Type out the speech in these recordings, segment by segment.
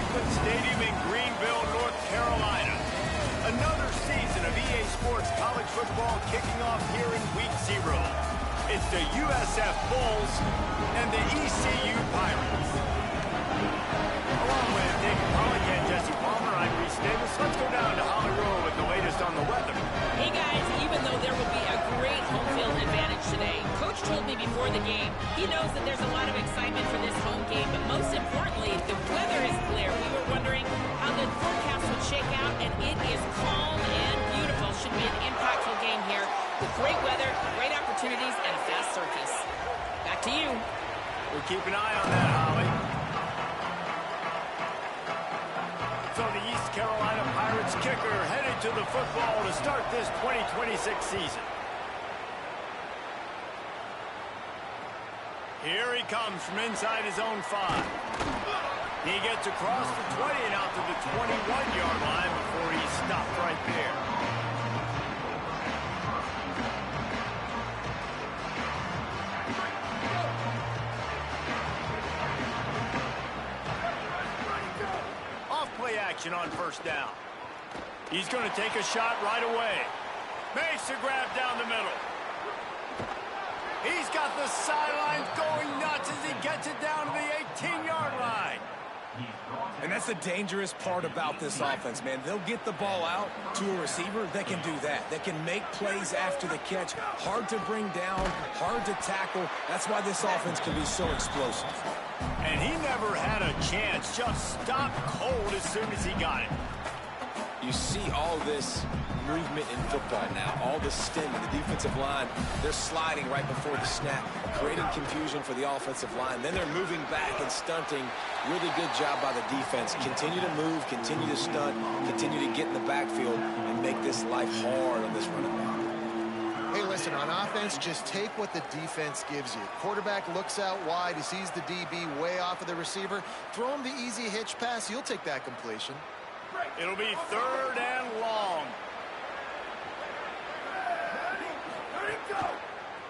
Southland Stadium in Greenville, North Carolina. Another season of EA Sports College Football kicking off here in Week 0. It's the USF Bulls and the ECU Pirates. Along with David Pollock and Jesse Palmer, I'm Reese Davis. Let's go down to Holly Rowe with the latest on the weather. Hey guys, even though there will be a great home field advantage today, Coach told me before the game he knows that there's a lot of excitement for this home game, but most importantly, the weather is clear. We were wondering how the forecast would shake out, and it is calm and beautiful. Should be an impactful game here with great weather, great opportunities, and a fast surface. Back to you. We'll keep an eye on that, Holly. So the East Carolina Pirates kicker headed to the football to start this 2026 season. Here he comes from inside his own 5. He gets across the 20 and out to the 21-yard line before he's stopped right there. Off-play action on first down. He's going to take a shot right away. Makes a grab down the middle. He's got the sidelines going nuts as he gets it down to the 18-yard line. And that's the dangerous part about this offense, man. They'll get the ball out to a receiver. They can do that. They can make plays after the catch. Hard to bring down, hard to tackle. That's why this offense can be so explosive. And he never had a chance. Just stopped cold as soon as he got it. You see all this movement in football now, all the stem in the defensive line. They're sliding right before the snap, creating confusion for the offensive line. Then they're moving back and stunting. Really good job by the defense. Continue to move, continue to stunt, continue to get in the backfield and make this life hard on this running back. Hey, listen, on offense, just take what the defense gives you. Quarterback looks out wide. He sees the DB way off of the receiver. Throw him the easy hitch pass. You'll take that completion. It'll be 3rd and long.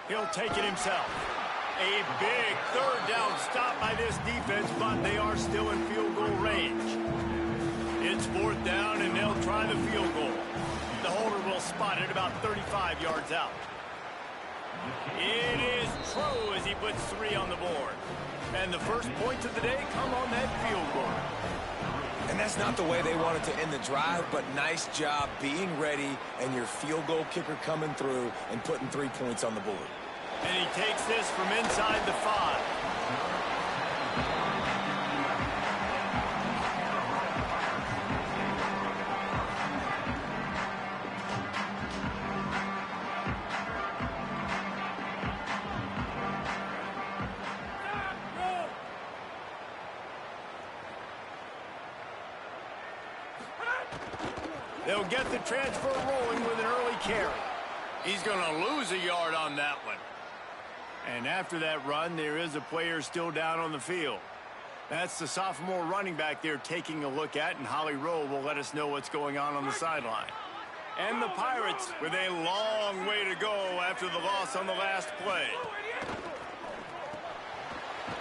He'll take it himself. A big 3rd down stop by this defense, but they are still in field goal range. It's 4th down, and they'll try the field goal. The holder will spot it about 35 yards out. It is true as he puts 3 on the board. And the first points of the day come on that field goal. And that's not the way they wanted to end the drive, but nice job being ready and your field goal kicker coming through and putting 3 points on the board. And he takes this from inside the 5. They'll get the transfer rolling with an early carry. He's going to lose a yard on that one. And after that run, there is a player still down on the field. That's the sophomore running back they're taking a look at, and Holly Rowe will let us know what's going on the sideline. And the Pirates with a long way to go after the loss on the last play.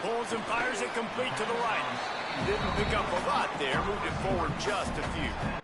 Pulls and fires it complete to the right. Didn't pick up a lot there, moved it forward just a few.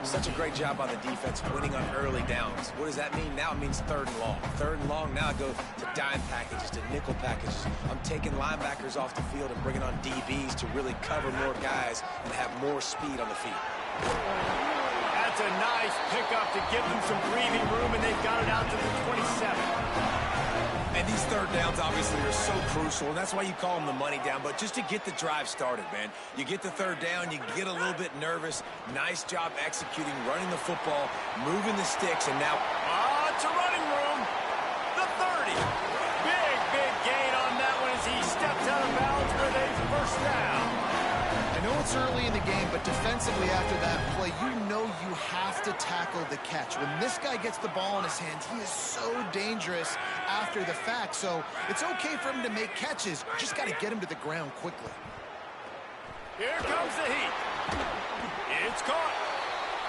Such a great job on the defense winning on early downs. What does that mean? Now it means 3rd and long. 3rd and long, now I go to dime packages, to nickel packages. I'm taking linebackers off the field and bringing on DBs to really cover more guys and have more speed on the field. That's a a nice pickup to give them some breathing room, and they've got it out to the 27. And these third downs obviously are so crucial, and that's why you call them the money down. But just to get the drive started, man, you get the third down, you get a little bit nervous. Nice job executing, running the football, moving the sticks, and now... It's a running room. The 30. Big gain on that one as he steps out of bounds with a first down. I know it's early in the game, but defensively after that play, you know you have to tackle the catch. When this guy gets the ball in his hands, he is so dangerous after the fact. So it's okay for him to make catches. Just got to get him to the ground quickly. Here comes the heat. It's caught.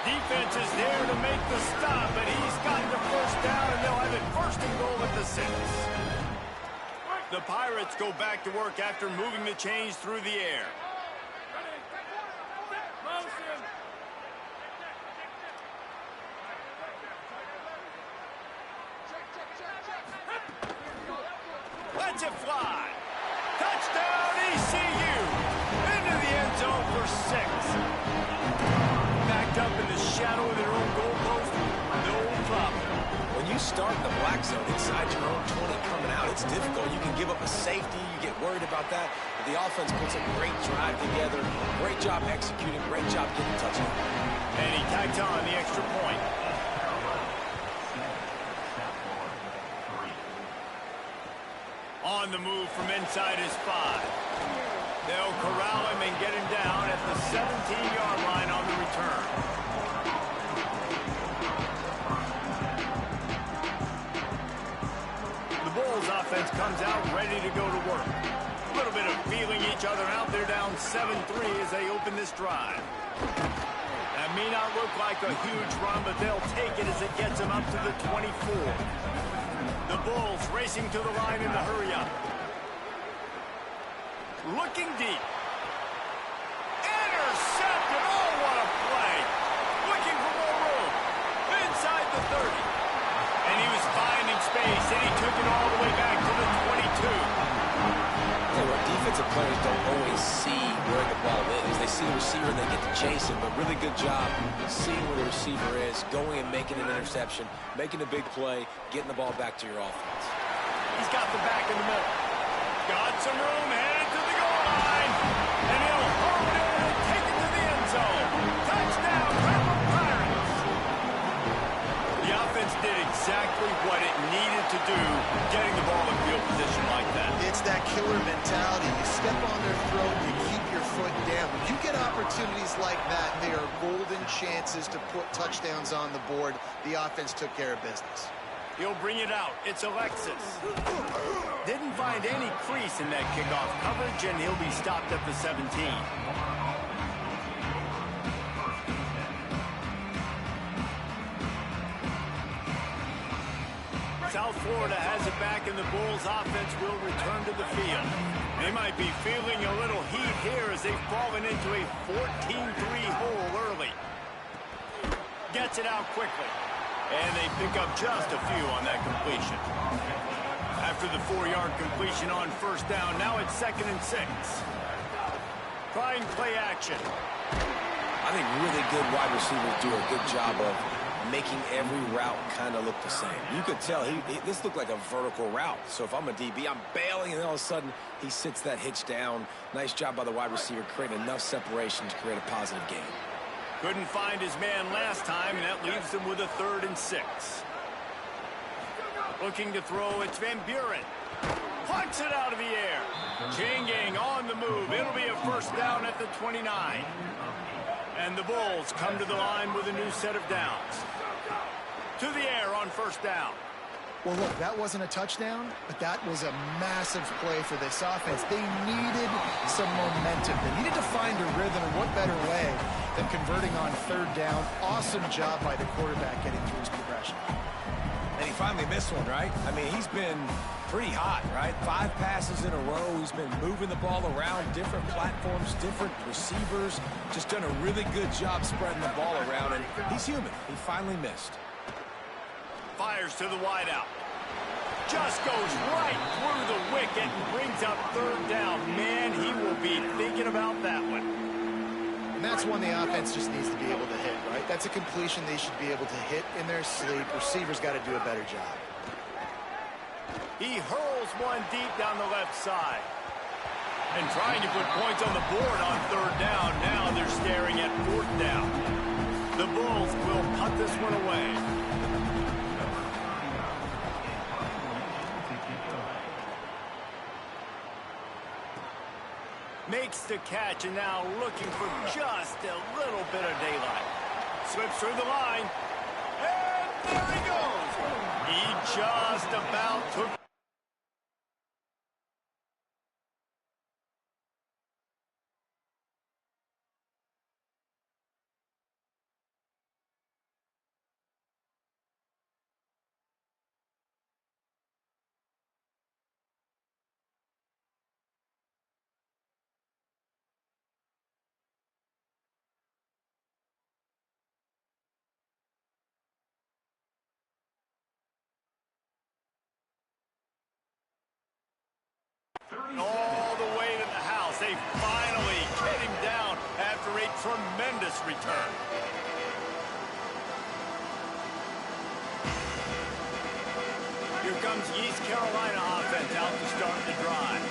Defense is there to make the stop, but he's got the first down, and they'll have it first and goal at the 6. The Pirates go back to work after moving the chains through the air. Let's it fly. Touchdown, ECU. Into the end zone for 6. Backed up in the shadow of their own goalpost, no problem. When you start in the black zone inside your own 20 coming out, it's difficult. You can give up a safety. You get worried about that. But the offense puts a great drive together. Great job executing. Great job getting a touchdown. And he tags on the extra point. On the move from inside his 5. They'll corral him and get him down at the 17-yard line on the return. The Bulls offense comes out ready to go to work. A little bit of feeling each other out. They're down 7-3 as they open this drive. That may not look like a huge run, but they'll take it as it gets them up to the 24. The Bulls racing to the line in the hurry-up. Looking deep. Intercepted. Oh, what a play. Looking for more room. Inside the 30. And he was finding space, and he took it all the way back to the 22. Defensive players don't always see where the ball is. They see the receiver and they get to chase him, but really good job seeing where the receiver is, going and making an interception, making a big play, getting the ball back to your offense. He's got the back in the middle. Got some room, headed to the goal line. And he'll hold it and take it to the end zone. Touchdown, Purple Pirates. The offense did exactly what it needed to do, getting the ball in field position like that. It's that killer mentality. You step on their throat, you keep your foot down. When you get opportunities like that, they are golden chances to put touchdowns on the board. The offense took care of business. He'll bring it out. It's Alexis. Didn't find any crease in that kickoff coverage, and he'll be stopped at the 17. South Florida has it back, and the Bulls offense will return to the field. They might be feeling a little heat here as they've fallen into a 14-3 hole early. Gets it out quickly. And they pick up just a few on that completion. After the 4-yard completion on first down, now it's 2nd and 6. Trying play action. I think really good wide receivers do a good job of making every route kind of look the same. You could tell this looked like a vertical route. So if I'm a DB, I'm bailing, and then all of a sudden he sits that hitch down. Nice job by the wide receiver, creating enough separation to create a positive gain. Couldn't find his man last time, and that leaves him with a 3rd and 6. Looking to throw, it's Van Buren. Plucks it out of the air. Changing on the move. It'll be a first down at the 29. And the Bulls come to the line with a new set of downs. To the air on first down. Well, look, that wasn't a touchdown, but that was a massive play for this offense. They needed some momentum. They needed to find a rhythm, and what better way than converting on 3rd down. Awesome job by the quarterback getting through his progression. And he finally missed one, right? I mean, he's been pretty hot, right? 5 passes in a row. He's been moving the ball around, different platforms, different receivers. Just done a really good job spreading the ball around, and he's human. He finally missed. Fires to the wideout. Just goes right through the wicket and brings up 3rd down. Man, he will be thinking about that one. And that's one the offense just needs to be able to hit, right? That's a completion they should be able to hit in their sleep. Receivers got to do a better job. He hurls one deep down the left side. And trying to put points on the board on third down. Now they're staring at fourth down. The Bulls will punt this one away. Makes the catch and now looking for just a little bit of daylight. Slips through the line. And there he goes. He just about took. All the way to the house. They finally get him down after a tremendous return. Here comes East Carolina offense out to start the drive.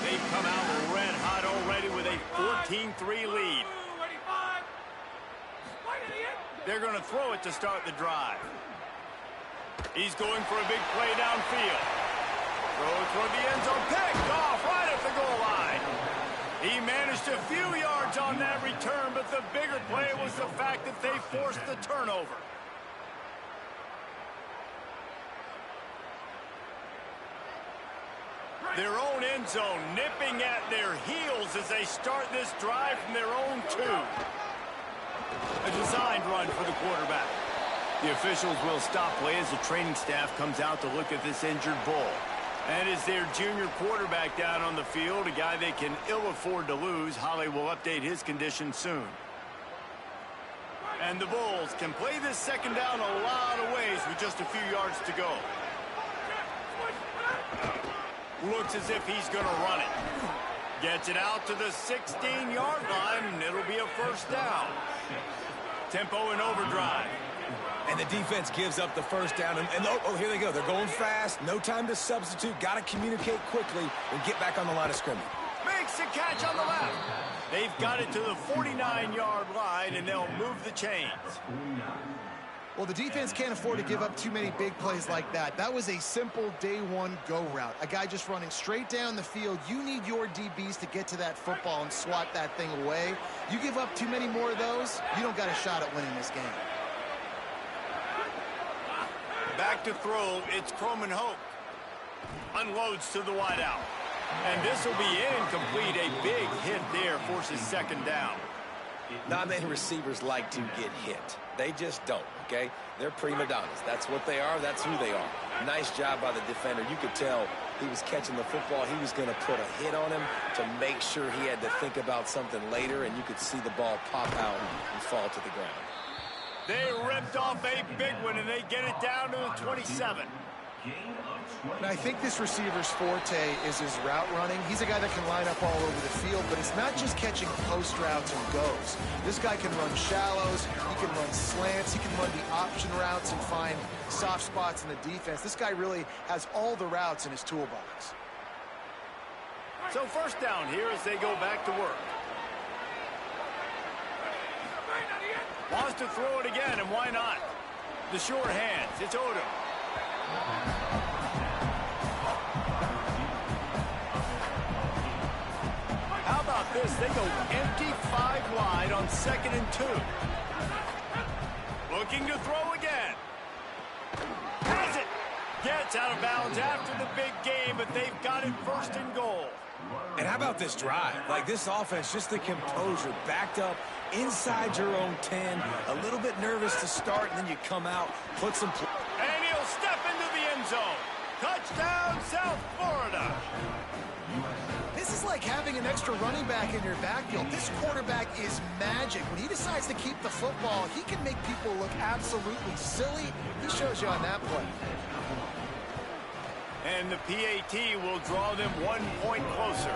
They've come out red hot already with a 14-3 lead. They're going to throw it to start the drive. He's going for a big play downfield. Throw toward the end zone, picked off right at the goal line. He managed a few yards on that return, but the bigger play was the fact that they forced the turnover. Their own end zone nipping at their heels as they start this drive from their own 2. A designed run for the quarterback. The officials will stop play as the training staff comes out to look at this injured Bull. And as their junior quarterback down on the field, a guy they can ill afford to lose, Holly will update his condition soon. And the Bulls can play this second down a lot of ways with just a few yards to go. Looks as if he's going to run it. Gets it out to the 16-yard line, and it'll be a first down. Tempo in overdrive. And the defense gives up the first down. And oh, here they go. They're going fast. No time to substitute. Got to communicate quickly and get back on the line of scrimmage. Makes the catch on the left. They've got it to the 49-yard line, and they'll move the chains. Well, the defense can't afford to give up too many big plays like that. That was a simple day one go route. A guy just running straight down the field. You need your DBs to get to that football and swat that thing away. You give up too many more of those, you don't got a shot at winning this game. Back to throw, it's Croman Hope. Unloads to the wideout. And this will be incomplete. A big hit there forces second down. Not many receivers like to get hit. They just don't, okay? They're prima donnas. That's what they are. That's who they are. Nice job by the defender. You could tell he was catching the football. He was going to put a hit on him to make sure he had to think about something later, and you could see the ball pop out and fall to the ground. They ripped off a big one, and they get it down to the 27. And I think this receiver's forte is his route running. He's a guy that can line up all over the field, but it's not just catching post routes and goes. This guy can run shallows, he can run slants, he can run the option routes and find soft spots in the defense. This guy really has all the routes in his toolbox. So first down here as they go back to work. Wants to throw it again, and why not? The short hands, it's Odom. How about this? They go empty 5 wide on 2nd and 2. Looking to throw again. Has it. Gets out of bounds after the big game, but they've got it 1st and goal. And how about this drive? Like this offense, just the composure, backed up inside your own 10, a little bit nervous to start, and then you come out, put some... And he'll step into the end zone. Touchdown, South Florida. This is like having an extra running back in your backfield. This quarterback is magic. When he decides to keep the football, he can make people look absolutely silly. He shows you on that play. And the PAT will draw them 1 point closer.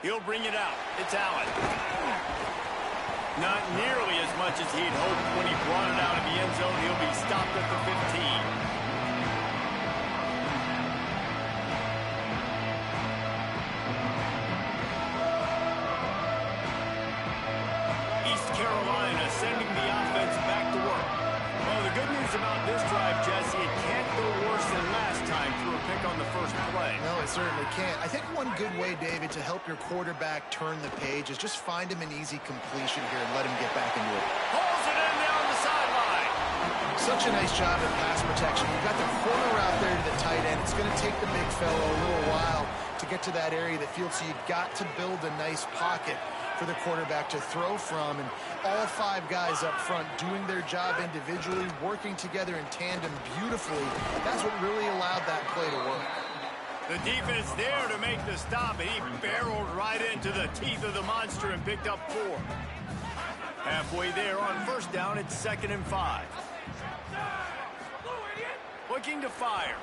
He'll bring it out. It's Allen. Not nearly as much as he'd hoped when he brought it out of the end zone. He'll be stopped at the 15. Carolina sending the offense back to work. Well, the good news about this drive, Jesse, it can't go worse than last time through a pick on the first play. No, it certainly can't. I think one good way, David, to help your quarterback turn the page is just find him an easy completion here and let him get back into it. Pulls it in down the sideline. Such a nice job in pass protection. You've got the corner out there to the tight end. It's going to take the big fellow a little while to get to that area of the field, so you've got to build a nice pocket for the quarterback to throw from, and all 5 guys up front doing their job individually, working together in tandem beautifully. That's what really allowed that play to work. The defense there to make the stop, and he barreled right into the teeth of the monster and picked up 4. Halfway there on first down, it's 2nd and 5. Looking to fire.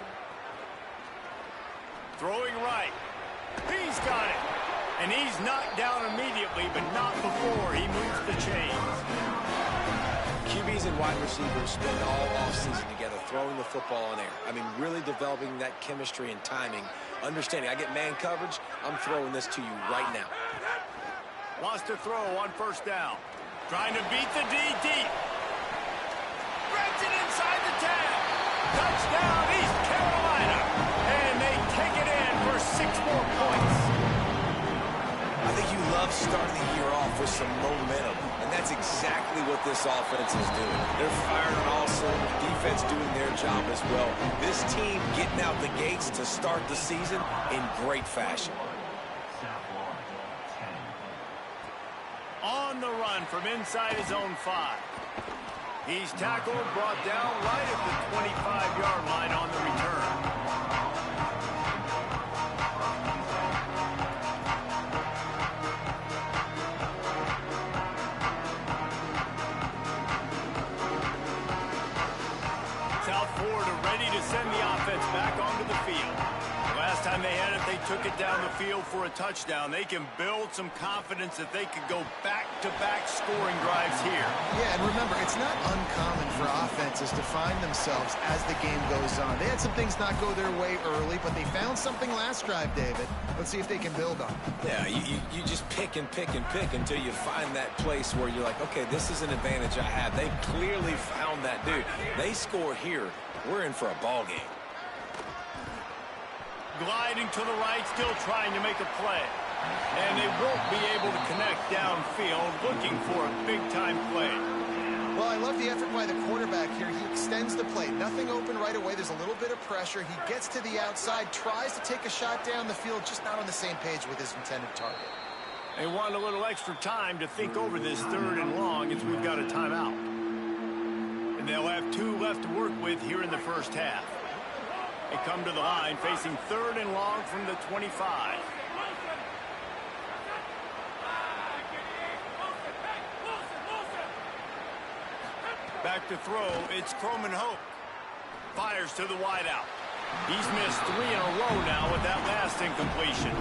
Throwing right. He's got it. And he's knocked down immediately, but not before he moves the chains. QBs and wide receivers spend all offseason together throwing the football in air. I mean, really developing that chemistry and timing. Understanding, I get man coverage, I'm throwing this to you right now. Wants to throw on first down. Trying to beat the D deep. Grabs it inside the 10. Touchdown, East Carolina. And they take it in for 6 more points. I think you love starting the year off with some momentum, and that's exactly what this offense is doing. They're firing on all cylinders, defense doing their job as well. This team getting out the gates to start the season in great fashion. On the run from inside his own 5. He's tackled, brought down right at the 25-yard line on the return. Send the offense back onto the field. Last time they had it, they took it down the field for a touchdown. They can build some confidence that they could go back-to-back scoring drives here. Yeah, and remember, it's not uncommon for offenses to find themselves as the game goes on. They had some things not go their way early, but they found something last drive, David. Let's see if they can build on it. Yeah, you just pick and pick and pick until you find that place where you're like, okay, this is an advantage I have. They clearly found that dude. They score here. We're in for a ball game. Gliding to the right, still trying to make a play. And they won't be able to connect downfield, looking for a big-time play. Well, I love the effort by the quarterback here. He extends the play. Nothing open right away. There's a little bit of pressure. He gets to the outside, tries to take a shot down the field, just not on the same page with his intended target. They want a little extra time to think over this 3rd and long as we've got a timeout. And they'll have 2 left to work with here in the first half. They come to the line facing 3rd and long from the 25. Back to throw, it's Croman Hope. Fires to the wideout. He's missed 3 in a row now with that last incompletion.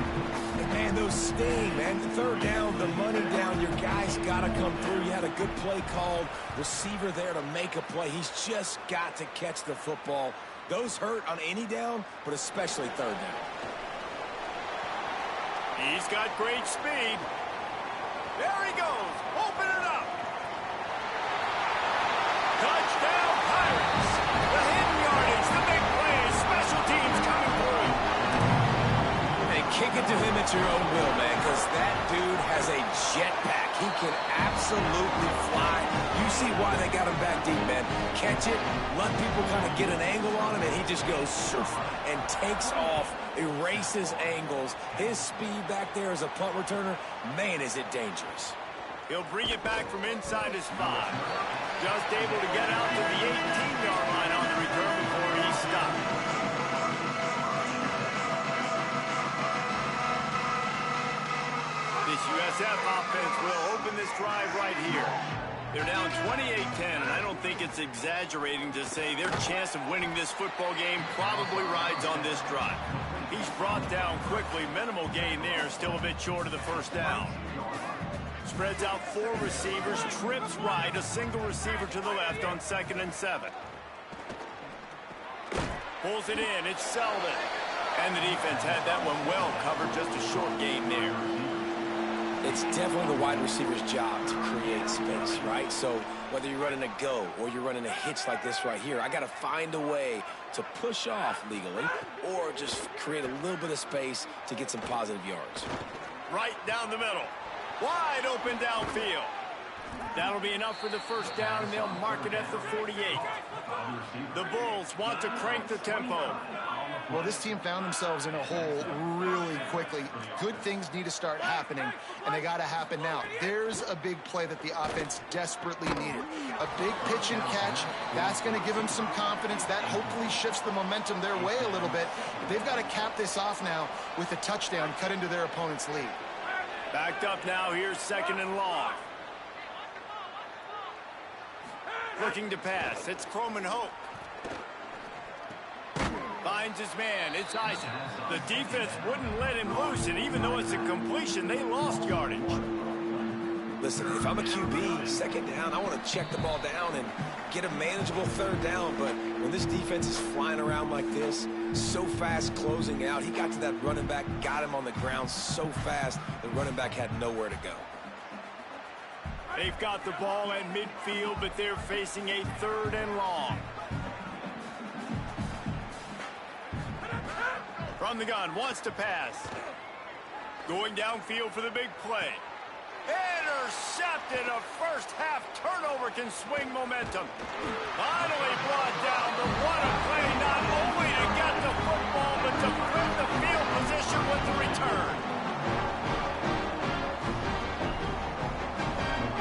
Man, those sting, man. The 3rd down, the money down. Your guys got to come through. You had a good play called. Receiver there to make a play. He's just got to catch the football. Those hurt on any down, but especially 3rd down. He's got great speed. There he goes. Open it up. Touchdown, Pirates. The hidden yardage, the big plays, special teams coming through. And kick it to him at your own will, man, because that dude has a jetpack. He can absolutely fly. You see why they got him back deep, man. Catch it, let people kind of get an angle on him, and he just goes surf and takes off, erases angles. His speed back there as a punt returner, man, is it dangerous. He'll bring it back from inside his 5. Just able to get out to the 18-yard line on the return before he stopped. This USF offense will open this drive right here. They're down 28-10, and I don't think it's exaggerating to say their chance of winning this football game probably rides on this drive. He's brought down quickly. Minimal gain there. Still a bit short of the first down. Spreads out 4 receivers. Trips right. A single receiver to the left on 2nd and 7. Pulls it in. It's Selden. And the defense had that one well covered. Just a short gain there. It's definitely the wide receiver's job to create space, right? So whether you're running a go or you're running a hitch like this right here, I got to find a way to push off legally or just create a little bit of space to get some positive yards. Right down the middle. Wide open downfield. That'll be enough for the first down, and they'll mark it at the 48. The Bulls want to crank the tempo. Well, this team found themselves in a hole really quickly. Good things need to start happening, and they got to happen now. There's a big play that the offense desperately needed. A big pitch and catch. That's going to give them some confidence. That hopefully shifts the momentum their way a little bit. But they've got to cap this off now with a touchdown cut into their opponent's lead. Backed up now. Here's 2nd and long. Looking to pass. It's Croman Hope. Finds his man. It's Eisen. The defense wouldn't let him loose, and even though it's a completion, they lost yardage. Listen, if I'm a QB, 2nd down, I want to check the ball down and get a manageable 3rd down. But when this defense is flying around like this, so fast closing out, he got to that running back, got him on the ground so fast, the running back had nowhere to go. They've got the ball at midfield, but they're facing a 3rd and long. From the gun, wants to pass. Going downfield for the big play. Intercepted. A first-half turnover can swing momentum. Finally brought down, but what a play, not only to get the football, but to flip the field position with the return.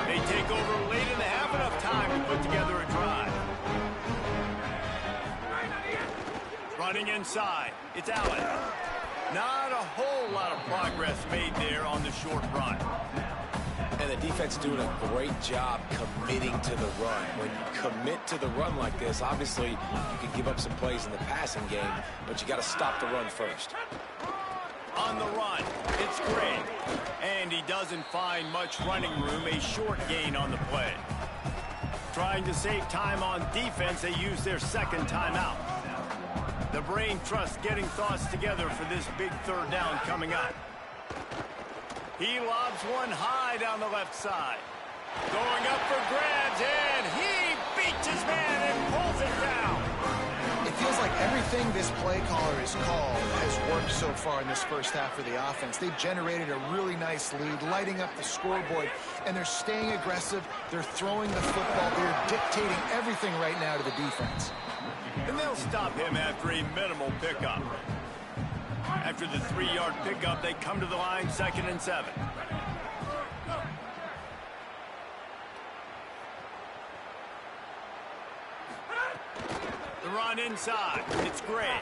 They take over late in the half, enough time to put together a drive. Running inside, it's Allen. Not a whole lot of progress made there on the short run. And the defense doing a great job committing to the run. When you commit to the run like this, obviously you can give up some plays in the passing game, but you got to stop the run first. On the run, it's Gray. And he doesn't find much running room, a short gain on the play. Trying to save time on defense, they use their 2nd timeout. The brain trust getting thoughts together for this big 3rd down coming up. He lobs one high down the left side. Going up for grabs, and he beats his man and pulls it down. It feels like everything this play caller has called has worked so far in this first half for the offense. They've generated a really nice lead, lighting up the scoreboard, and they're staying aggressive. They're throwing the football. They're dictating everything right now to the defense. And they'll stop him after a minimal pickup. After the 3-yard pickup, they come to the line, 2nd and 7. The run inside. It's Gray.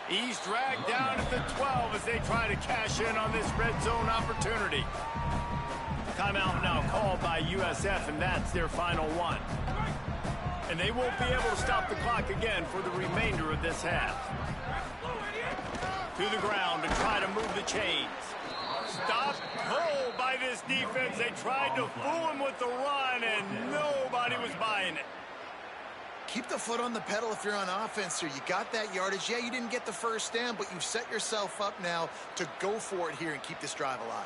He's dragged down at the 12 as they try to cash in on this red zone opportunity. Timeout now called by USF, and that's their final one. And they won't be able to stop the clock again for the remainder of this half. To the ground to try to move the chains. Stopped cold by this defense. They tried to fool him with the run, and nobody was buying it. Keep the foot on the pedal if you're on offense, sir. You got that yardage. Yeah, you didn't get the first down, but you've set yourself up now to go for it here and keep this drive alive.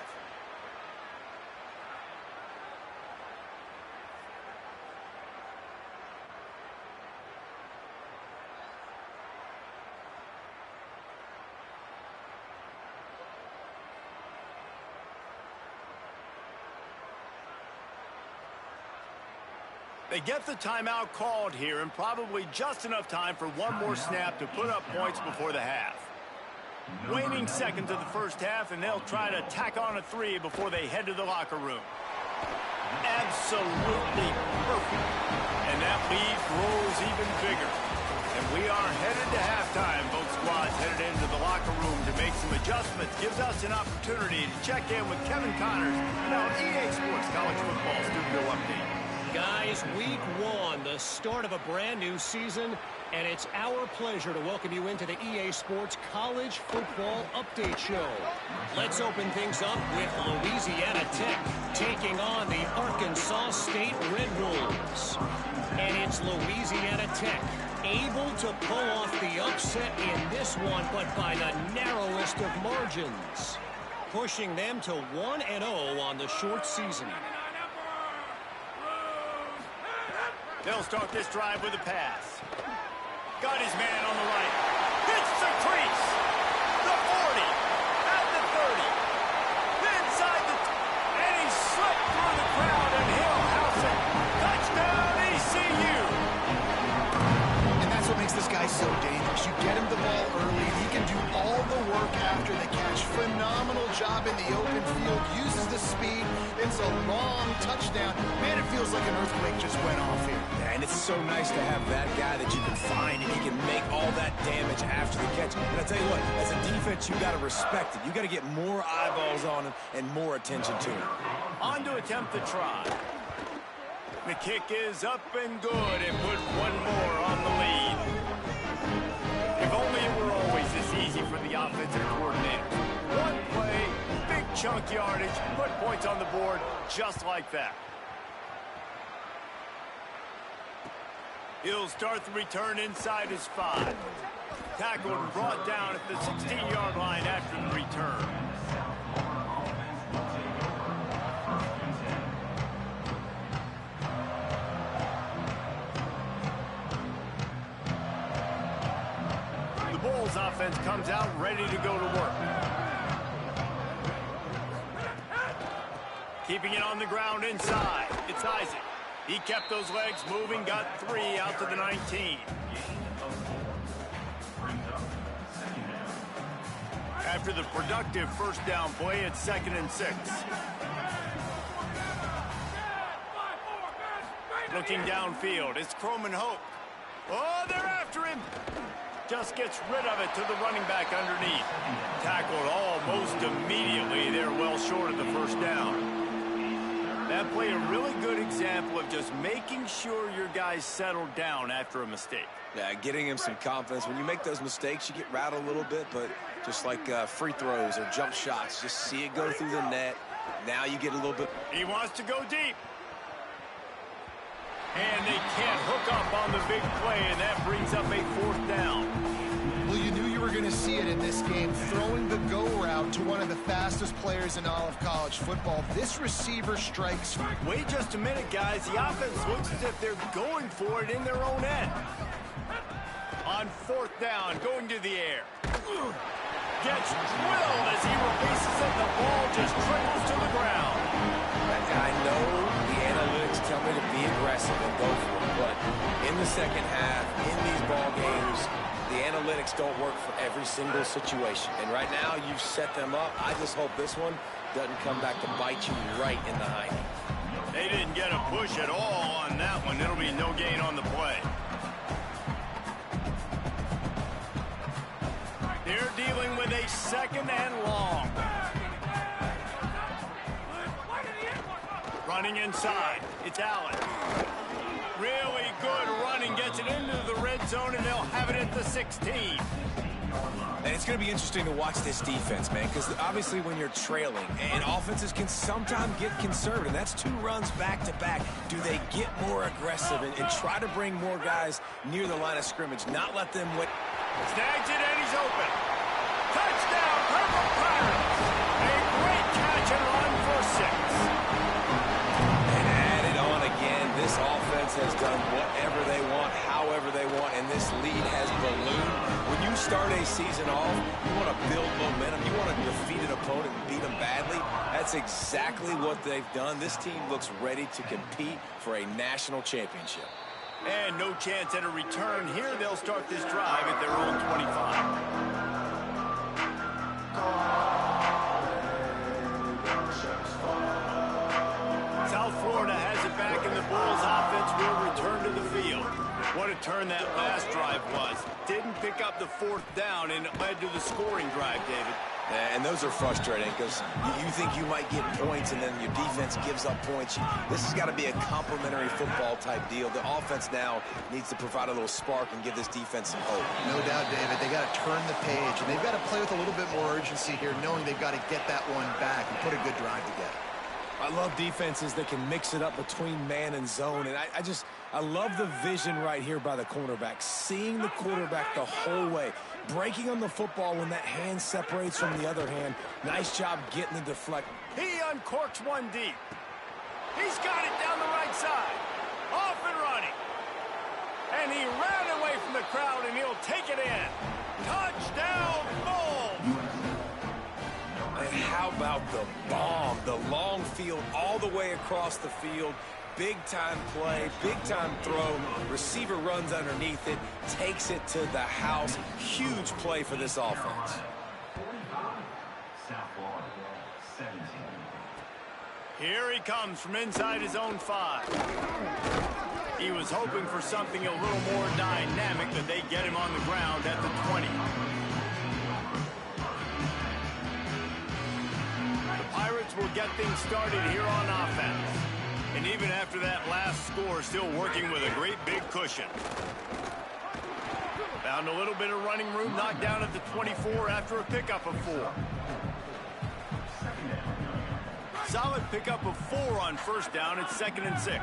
They get the timeout called here, and probably just enough time for one more snap to put up points before the half. Waning seconds of the first half, and they'll try to tack on a 3 before they head to the locker room. Absolutely perfect. And that lead grows even bigger. And we are headed to halftime. Both squads headed into the locker room to make some adjustments. Gives us an opportunity to check in with Kevin Connors and our EA Sports College Football Studio Update. Guys, week 1, the start of a brand new season. And it's our pleasure to welcome you into the EA Sports College Football Update Show. Let's open things up with Louisiana Tech taking on the Arkansas State Red Wolves. And it's Louisiana Tech able to pull off the upset in this one, but by the narrowest of margins, pushing them to 1-0 on the short season. They'll start this drive with a pass. Got his man on the right. Hits the crease. The 40. At the 30. Inside the... And he slipped through the crowd, and he'll house it. Touchdown, ECU. And that's what makes this guy so dangerous. You get him the ball early, and he can do all the work after the catch. Phenomenal job in the open field. Uses the speed. It's a long touchdown. Man, it feels like an earthquake just went off here. Yeah, and it's so nice to have that guy that you can find and he can make all that damage after the catch. But I tell you what, as a defense, you got to respect it. You got to get more eyeballs on him and more attention to him. On to attempt the try. The kick is up and good, and put one more on the lead. If only it were always this easy for the offensive coordinator. One play, big chunk yardage, put points on the board just like that. He'll start the return inside his 5. Tackled and brought down at the 16-yard line after the return. The Bulls offense comes out ready to go to work. Keeping it on the ground inside. It's Isaac. He kept those legs moving, got 3 out to the 19. After the productive first down play, it's 2nd and 6. Looking downfield, it's Croman Hope. Oh, they're after him. Just gets rid of it to the running back underneath. Tackled almost immediately. They're well short of the first down. That play a really good example of just making sure your guys settle down after a mistake. Yeah, getting him some confidence. When you make those mistakes, you get rattled a little bit, but just like free throws or jump shots, just see it go through the net. Now you get a little bit. He wants to go deep. And they can't hook up on the big play, and that brings up a 4th down. Well, you knew you were going to see it in this game, throwing the go route to one of the fastest players in all of college football. This receiver strikes. Wait just a minute, guys. The offense looks as if they're going for it in their own end. On 4th down, going to the air. Gets drilled as he releases it. The ball just trickles to the ground. I know the analytics tell me to be aggressive and go for it, but in the second half, in these ball games, the analytics don't work for every single situation. And right now, you've set them up. I just hope this one doesn't come back to bite you right in the hiney. They didn't get a push at all on that one. It'll be no gain on the play. They're dealing with a 2nd and long. Running inside. It's Allen. Really good running. Gets it into the red zone, and they'll have it at the 16. And it's going to be interesting to watch this defense, man, because obviously when you're trailing, and offenses can sometimes get conservative, and that's 2 runs back-to-back. Do they get more aggressive and try to bring more guys near the line of scrimmage, not let them win? Snags it, and he's open. Touchdown, Purple Pirates. A great catch and run for 6. And add it on again. This offense has done whatever they want, however they want, and this lead has ballooned. When you start a season off, you want to build momentum. You want to defeat an opponent and beat them badly. That's exactly what they've done. This team looks ready to compete for a national championship. And no chance at a return here. They'll start this drive at their own 25. South Florida has it back, and the Bulls offense will return to the field. What a turn that last drive was. Didn't pick up the 4th down, and it led to the scoring drive, David. And those are frustrating because you think you might get points and then your defense gives up points. This has got to be a complementary football type deal. The offense now needs to provide a little spark and give this defense some hope. No doubt, David. They got to turn the page, and they've got to play with a little bit more urgency here, knowing they've got to get that one back and put a good drive together. I love defenses that can mix it up between man and zone, and I love the vision right here by the cornerback, seeing the quarterback the whole way, breaking on the football when that hand separates from the other hand. Nice job getting the deflect. He uncorks one deep. He's got it down the right side. Off and running. And he ran away from the crowd, and he'll take it in. Touchdown, Bulls! And how about the bomb? The long field all the way across the field. Big-time play, big-time throw. Receiver runs underneath it, takes it to the house. Huge play for this offense. Here he comes from inside his own 5. He was hoping for something a little more dynamic, but they get him on the ground at the 20. Pirates will get things started here on offense. And even after that last score, still working with a great big cushion. Found a little bit of running room, knocked down at the 24 after a pickup of 4. Solid pickup of 4 on first down. It's 2nd and 6.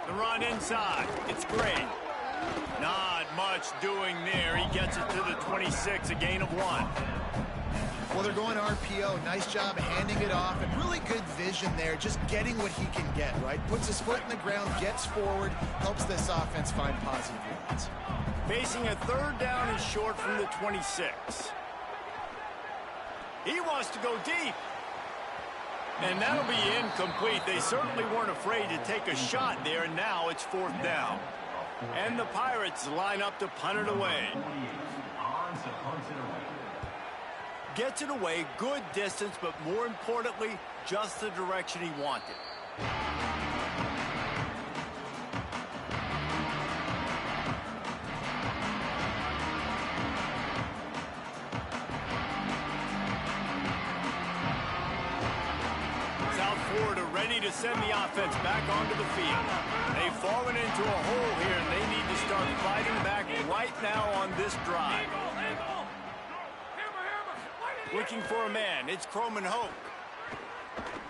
The run inside. It's Gray. Not much doing there. He gets it to the 26, a gain of 1. Well, they're going RPO. Nice job handing it off, and really good vision there, just getting what he can get, right? Puts his foot in the ground, gets forward, helps this offense find positive yards. Facing a 3rd down and short from the 26. He wants to go deep. And that'll be incomplete. They certainly weren't afraid to take a shot there, and now it's 4th down. And the Pirates line up to punt it away. Gets it away, good distance, but more importantly, just the direction he wanted. South Florida ready to send the offense back onto the field. They've fallen into a hole here, and they need to start fighting back right now on this drive. Looking for a man. It's Croman Hoke.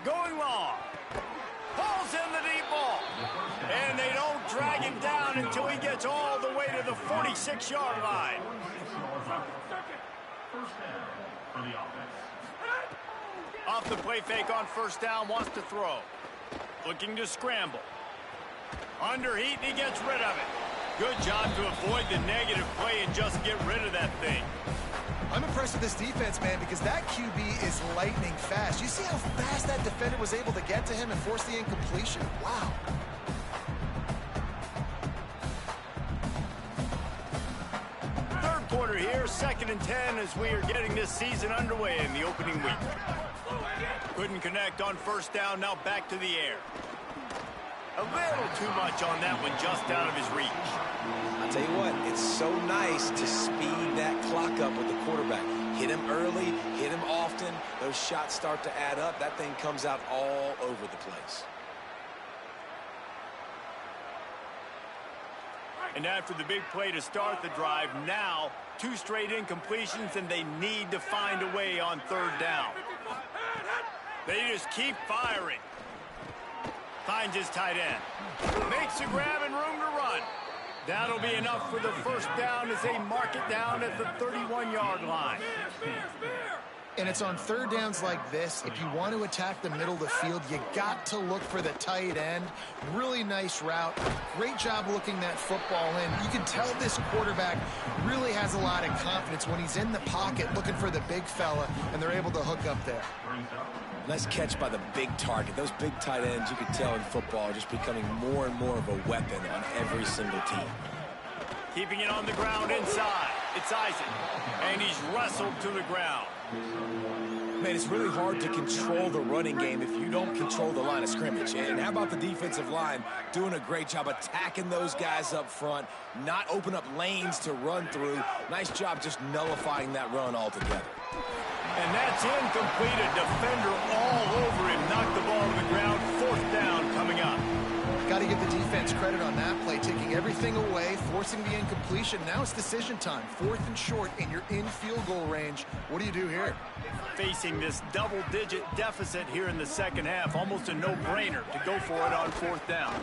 Going long. Pulls in the deep ball. And they don't drag him down until he gets all the way to the 46-yard line. Off the play fake on first down, wants to throw. Looking to scramble. Under heat, and he gets rid of it. Good job to avoid the negative play and just get rid of that thing. I'm impressed with this defense, man, because that QB is lightning fast. You see how fast that defender was able to get to him and force the incompletion? Wow. Third quarter here, 2nd and 10 as we are getting this season underway in the opening week. Couldn't connect on first down, now back to the air. A little too much on that one, just out of his reach. I'll tell you what, it's so nice to speed that clock up with the quarterback. Hit him early, hit him often. Those shots start to add up. That thing comes out all over the place. And after the big play to start the drive, now 2 straight incompletions, and they need to find a way on 3rd down. They just keep firing. Finds his tight end. Makes a grab and room to run. That'll be enough for the first down as they mark it down at the 31-yard line. And it's on 3rd downs like this. If you want to attack the middle of the field, you got to look for the tight end. Really nice route. Great job looking that football in. You can tell this quarterback really has a lot of confidence when he's in the pocket looking for the big fella, and they're able to hook up there. Nice catch by the big target. Those big tight ends, you can tell in football, are just becoming more and more of a weapon on every single team. Keeping it on the ground inside. It's Isaac. And he's wrestled to the ground. Man, it's really hard to control the running game if you don't control the line of scrimmage. And how about the defensive line doing a great job attacking those guys up front, not open up lanes to run through. Nice job just nullifying that run altogether. And that's incomplete. A defender all over him. Knocked the ball to the ground. 4th down coming up. Got to give the defense credit on that play, taking everything away, forcing the incompletion. Now it's decision time. 4th and short, and you're in field goal range. What do you do here? Facing this double-digit deficit here in the second half, almost a no-brainer to go for it on 4th down.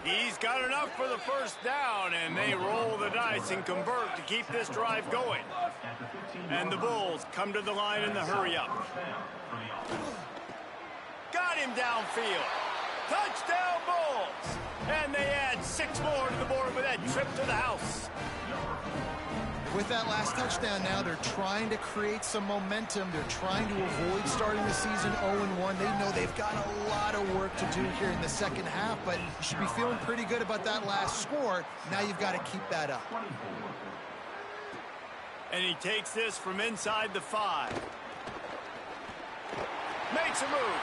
He's got enough for the 1st down, and they roll the dice and convert to keep this drive going. And the Bulls come to the line in the hurry-up. Got him downfield. Touchdown Bulls! And they add 6 more to the board with that trip to the house. With that last touchdown now, they're trying to create some momentum. They're trying to avoid starting the season 0-1. They know they've got a lot of work to do here in the second half, but you should be feeling pretty good about that last score. Now you've got to keep that up. And he takes this from inside the 5. Makes a move.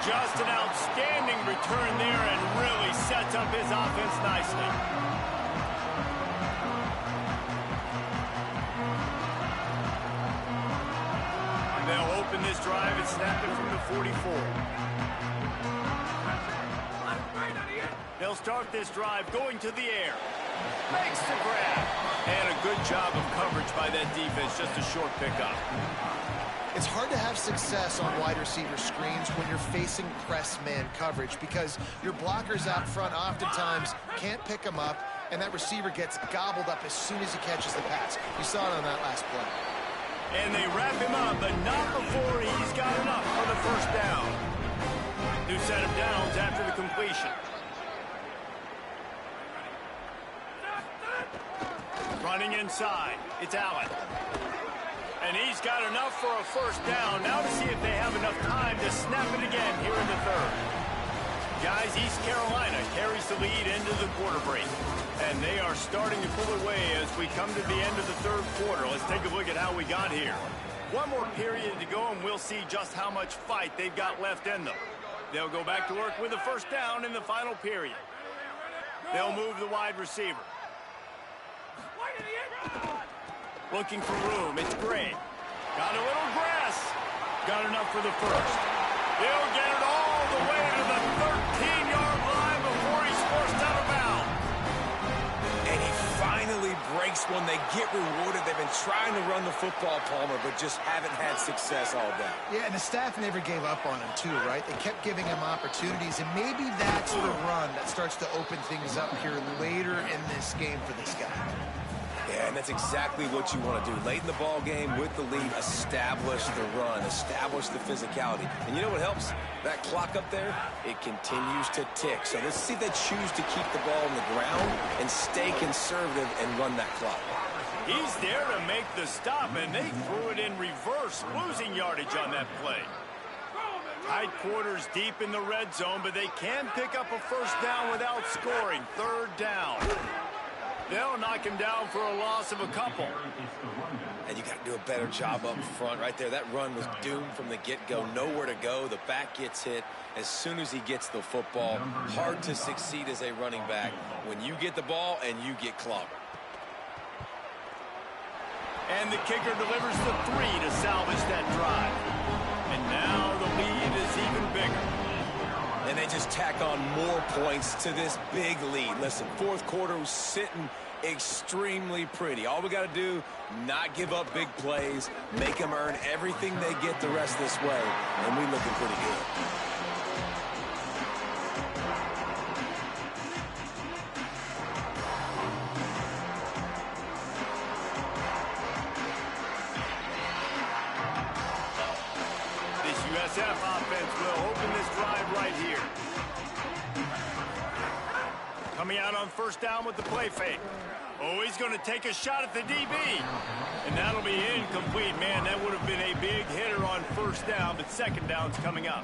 Just an outstanding return there and really sets up his offense nicely. They'll open this drive and snap it from the 44. They'll start this drive going to the air. Makes the grab. And a good job of coverage by that defense. Just a short pickup. It's hard to have success on wide receiver screens when you're facing press man coverage because your blockers out front oftentimes can't pick them up, and that receiver gets gobbled up as soon as he catches the pass. You saw it on that last play. And they wrap him up, but not before he's got enough for the 1st down. 2 set of downs after the completion. Running inside, it's Allen. And he's got enough for a 1st down. Now to see if they have enough time to snap it again here in the 3rd. Guys, East Carolina carries the lead into the quarter break. And they are starting to pull away as we come to the end of the 3rd quarter. Let's take a look at how we got here. One more period to go, and we'll see just how much fight they've got left in them. They'll go back to work with a 1st down in the final period. They'll move the wide receiver. Looking for room. It's Gray. Got a little grass. Got enough for the 1st. He'll get it all the way to the 13-yard line before he's forced out of bounds. And he finally breaks one. They get rewarded. They've been trying to run the football, Palmer, but just haven't had success all day. Yeah, and the staff never gave up on him, too, right? They kept giving him opportunities, and maybe that's the run that starts to open things up here later in this game for this guy. Yeah, and that's exactly what you want to do. Late in the ball game with the lead, establish the run, establish the physicality. And you know what helps? That clock up there, it continues to tick. So let's see if they choose to keep the ball on the ground and stay conservative and run that clock. He's there to make the stop, and they threw it in reverse, losing yardage on that play. Tight quarters deep in the red zone, but they can pick up a 1st down without scoring. 3rd down. They'll knock him down for a loss of a couple. And you got to do a better job up front right there. That run was doomed from the get-go. Nowhere to go. The back gets hit as soon as he gets the football. Hard to succeed as a running back when you get the ball and you get clobbered. And the kicker delivers the 3 to salvage that drive. And now the lead is even bigger. And they just tack on more points to this big lead. Listen, 4th quarter was sitting extremely pretty. All we got to do, not give up big plays, make them earn everything they get the rest of this way, and we looking pretty good. USF offense will open this drive right here. Coming out on 1st down with the play fake. Oh, he's going to take a shot at the DB. And that'll be incomplete. Man, that would have been a big hitter on 1st down, but 2nd down's coming up.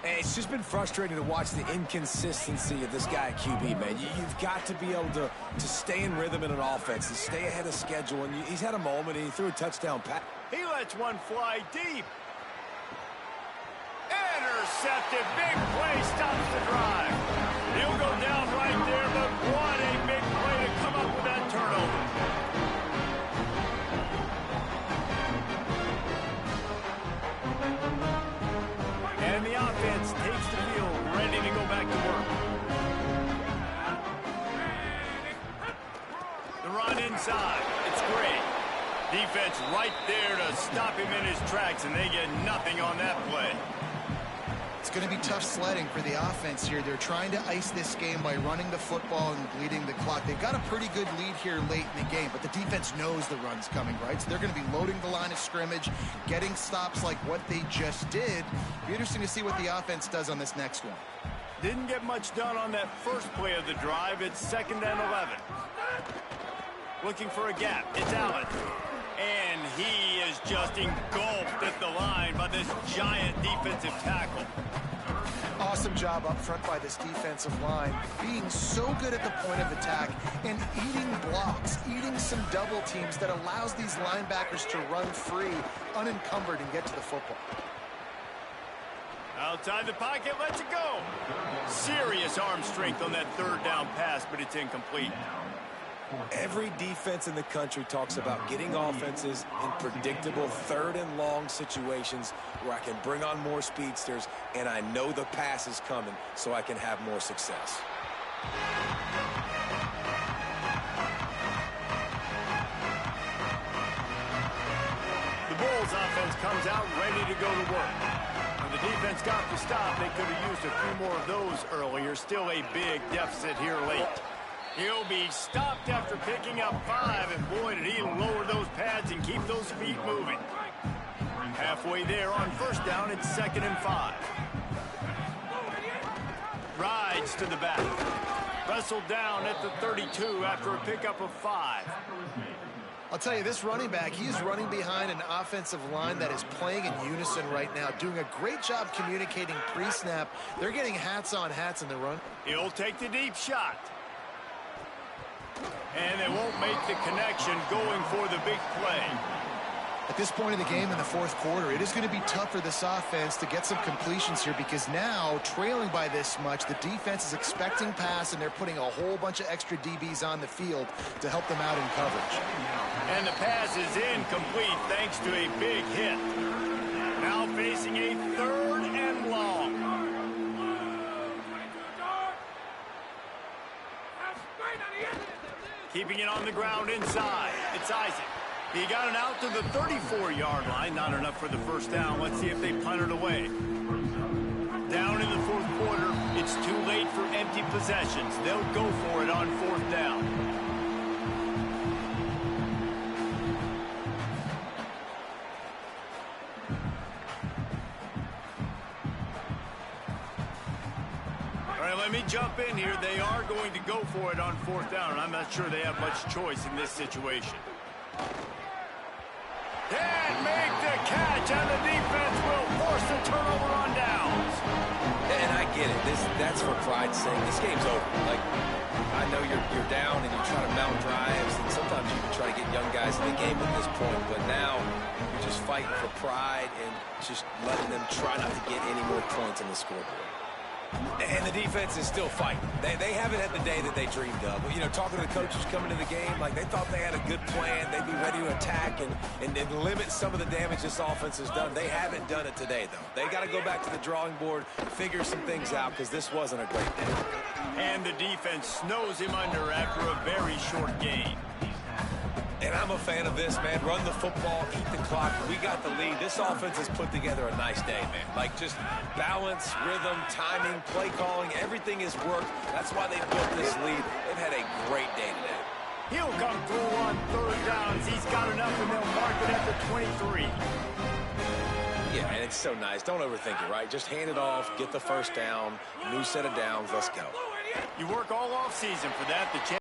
And it's just been frustrating to watch the inconsistency of this guy at QB, man. You've got to be able to stay in rhythm in an offense and stay ahead of schedule. And he's had a moment, and he threw a touchdown pass. He Let's one fly deep. Intercepted. Big play stops the drive. He'll go down right there, but what a big play to come up with that turnover. And the offense takes the field, ready to go back to work. The run inside. It's great. Defense right there to stop him in his tracks, and they get nothing on that play. It's going to be tough sledding for the offense here. They're trying to ice this game by running the football and bleeding the clock. They've got a pretty good lead here late in the game, but the defense knows the run's coming, right? So they're going to be loading the line of scrimmage, getting stops like what they just did. Be interesting to see what the offense does on this next one. Didn't get much done on that first play of the drive. It's 2nd and 11. Looking for a gap. It's Allen. And he is just engulfed at the line by this giant defensive tackle. Awesome job up front by this defensive line, being so good at the point of attack and eating blocks, eating some double teams that allows these linebackers to run free, unencumbered, and get to the football. Outside the pocket, lets it go. Serious arm strength on that 3rd down pass, but it's incomplete. Every defense in the country talks about getting offenses in predictable 3rd and long situations where I can bring on more speedsters and I know the pass is coming so I can have more success. The Bulls offense comes out ready to go to work. When the defense got the stop, they could have used a few more of those earlier. Still a big deficit here late. He'll be stopped after picking up 5, and boy, did he lower those pads and keep those feet moving. Halfway there on 1st down, it's 2nd and 5. Rides to the back. Wrestled down at the 32 after a pickup of 5. I'll tell you, this running back, he's running behind an offensive line that is playing in unison right now, doing a great job communicating pre-snap. They're getting hats on hats in the run. He'll take the deep shot. And they won't make the connection going for the big play. At this point in the game in the 4th quarter, it is going to be tough for this offense to get some completions here because now, trailing by this much, the defense is expecting pass and they're putting a whole bunch of extra DBs on the field to help them out in coverage. And the pass is incomplete thanks to a big hit. Now facing a 3rd and long. Keeping it on the ground inside. It's Isaac. He got it out to the 34-yard line. Not enough for the 1st down. Let's see if they punt it away. Down in the 4th quarter, it's too late for empty possessions. They'll go for it on 4th down. Let me jump in here. They are going to go for it on 4th down, and I'm not sure they have much choice in this situation. Can't make the catch, and the defense will force the turnover on downs. And I get it. That's for pride's sake. This game's over. Like, I know you're down and you're trying to mount drives, and sometimes you can try to get young guys in the game at this point, but now you're just fighting for pride and just letting them try not to get any more points on the scoreboard. And the defense is still fighting. They haven't had the day that they dreamed of. You know, talking to the coaches coming to the game, like they thought they had a good plan. They'd be ready to attack and limit some of the damage this offense has done. They haven't done it today, though. They got to go back to the drawing board and figure some things out because this wasn't a great day. And the defense snows him under after a very short game. And I'm a fan of this, man. Run the football, keep the clock. We got the lead. This offense has put together a nice day, man. Like, just balance, rhythm, timing, play calling, everything has worked. That's why they built this lead. They've had a great day today. He'll come through on 3rd downs. He's got enough, and they'll mark it at the 23. Yeah, and it's so nice. Don't overthink it, right? Just hand it off, get the 1st down, new set of downs, let's go. You work all off season for that. The